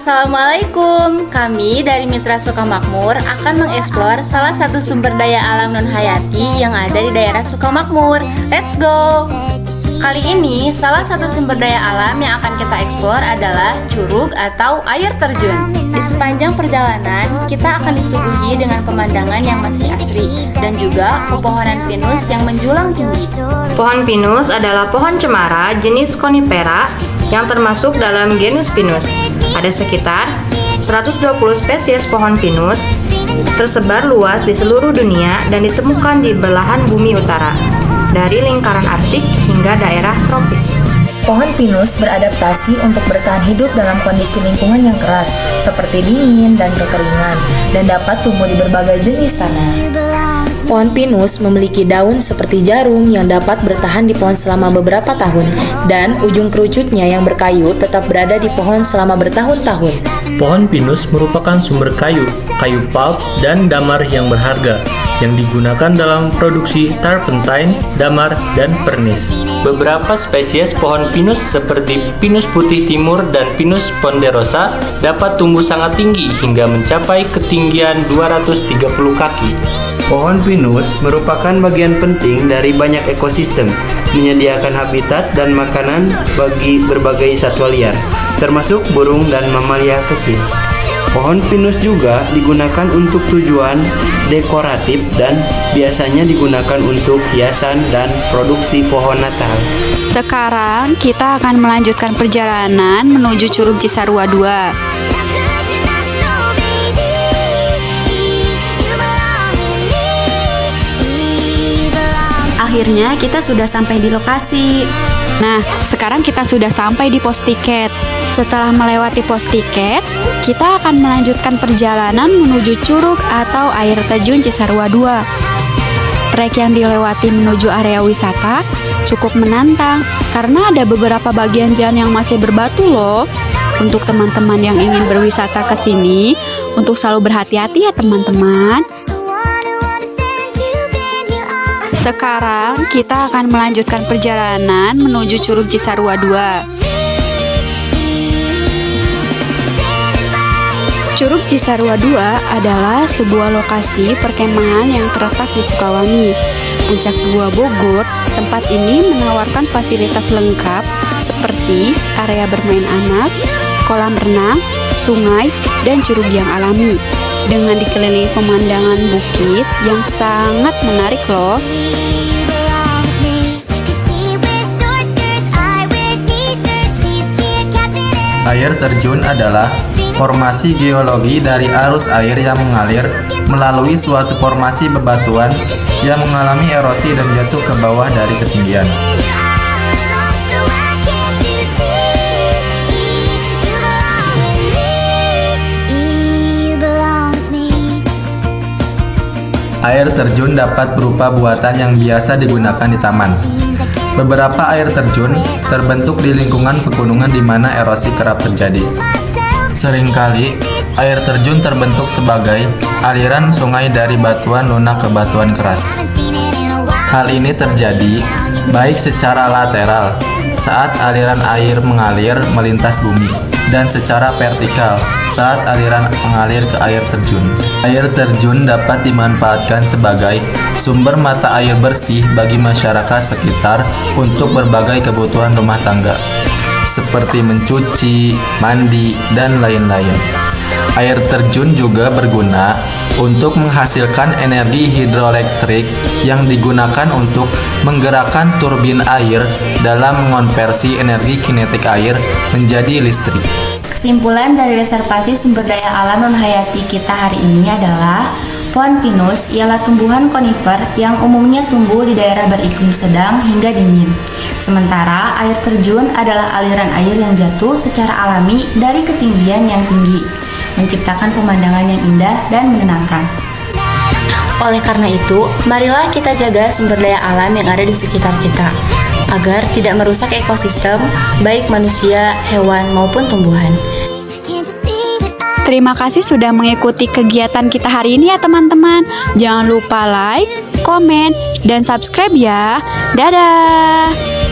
Assalamualaikum. Kami dari Mitra Sukamakmur akan mengeksplor salah satu sumber daya alam non-hayati yang ada di daerah Sukamakmur. Let's go! Kali ini, salah satu sumber daya alam yang akan kita eksplor adalah curug atau air terjun. Di sepanjang perjalanan, kita akan disuguhi dengan pemandangan yang masih asri dan juga pepohonan pinus yang menjulang tinggi. Pohon pinus adalah pohon cemara jenis konifera yang termasuk dalam genus Pinus. Ada sekitar 120 spesies pohon pinus tersebar luas di seluruh dunia dan ditemukan di belahan bumi utara, dari lingkaran Arktik hingga daerah tropis. Pohon pinus beradaptasi untuk bertahan hidup dalam kondisi lingkungan yang keras, seperti dingin dan kekeringan, dan dapat tumbuh di berbagai jenis tanah. Pohon pinus memiliki daun seperti jarum yang dapat bertahan di pohon selama beberapa tahun, dan ujung kerucutnya yang berkayu tetap berada di pohon selama bertahun-tahun. Pohon pinus merupakan sumber kayu pulp, dan damar yang berharga, yang digunakan dalam produksi turpentine, damar, dan pernis. Beberapa spesies pohon pinus seperti pinus putih timur dan pinus ponderosa dapat tumbuh sangat tinggi hingga mencapai ketinggian 230 kaki. Pohon pinus merupakan bagian penting dari banyak ekosistem, menyediakan habitat dan makanan bagi berbagai satwa liar, termasuk burung dan mamalia kecil. Pohon pinus juga digunakan untuk tujuan dekoratif dan biasanya digunakan untuk hiasan dan produksi pohon Natal. Sekarang kita akan melanjutkan perjalanan menuju Curug Cisarua II. Akhirnya kita sudah sampai di lokasi. Nah, sekarang kita sudah sampai di pos tiket. Setelah melewati pos tiket, kita akan melanjutkan perjalanan menuju curug atau air terjun Cisarua II. Trek yang dilewati menuju area wisata cukup menantang karena ada beberapa bagian jalan yang masih berbatu loh. Untuk teman-teman yang ingin berwisata ke sini, untuk selalu berhati-hati ya teman-teman. Sekarang kita akan melanjutkan perjalanan menuju Curug Cisarua II. Curug Cisarua II adalah sebuah lokasi perkemahan yang terletak di Sukawangi, Puncak Gua Bogor. Tempat ini menawarkan fasilitas lengkap seperti area bermain anak, kolam renang, sungai, dan curug yang alami, dengan dikelilingi pemandangan bukit yang sangat menarik loh. Air terjun adalah formasi geologi dari arus air yang mengalir melalui suatu formasi bebatuan yang mengalami erosi dan jatuh ke bawah dari ketinggian. Air terjun dapat berupa buatan yang biasa digunakan di taman. Beberapa air terjun terbentuk di lingkungan pegunungan di mana erosi kerap terjadi. Seringkali, air terjun terbentuk sebagai aliran sungai dari batuan lunak ke batuan keras. Hal ini terjadi baik secara lateral saat aliran air mengalir melintas bumi, dan secara vertikal saat aliran mengalir ke air terjun. Air terjun dapat dimanfaatkan sebagai sumber mata air bersih bagi masyarakat sekitar untuk berbagai kebutuhan rumah tangga, seperti mencuci, mandi, dan lain-lain. Air terjun juga berguna untuk menghasilkan energi hidroelektrik yang digunakan untuk menggerakkan turbin air dalam mengonversi energi kinetik air menjadi listrik. Kesimpulan dari reservasi sumber daya alam non-hayati kita hari ini adalah pohon pinus ialah tumbuhan konifer yang umumnya tumbuh di daerah beriklim sedang hingga dingin. Sementara air terjun adalah aliran air yang jatuh secara alami dari ketinggian yang tinggi, menciptakan pemandangan yang indah dan menenangkan. Oleh karena itu, marilah kita jaga sumber daya alam yang ada di sekitar kita, agar tidak merusak ekosistem, baik manusia, hewan, maupun tumbuhan. Terima kasih sudah mengikuti kegiatan kita hari ini ya teman-teman. Jangan lupa like, komen, dan subscribe ya. Dadah!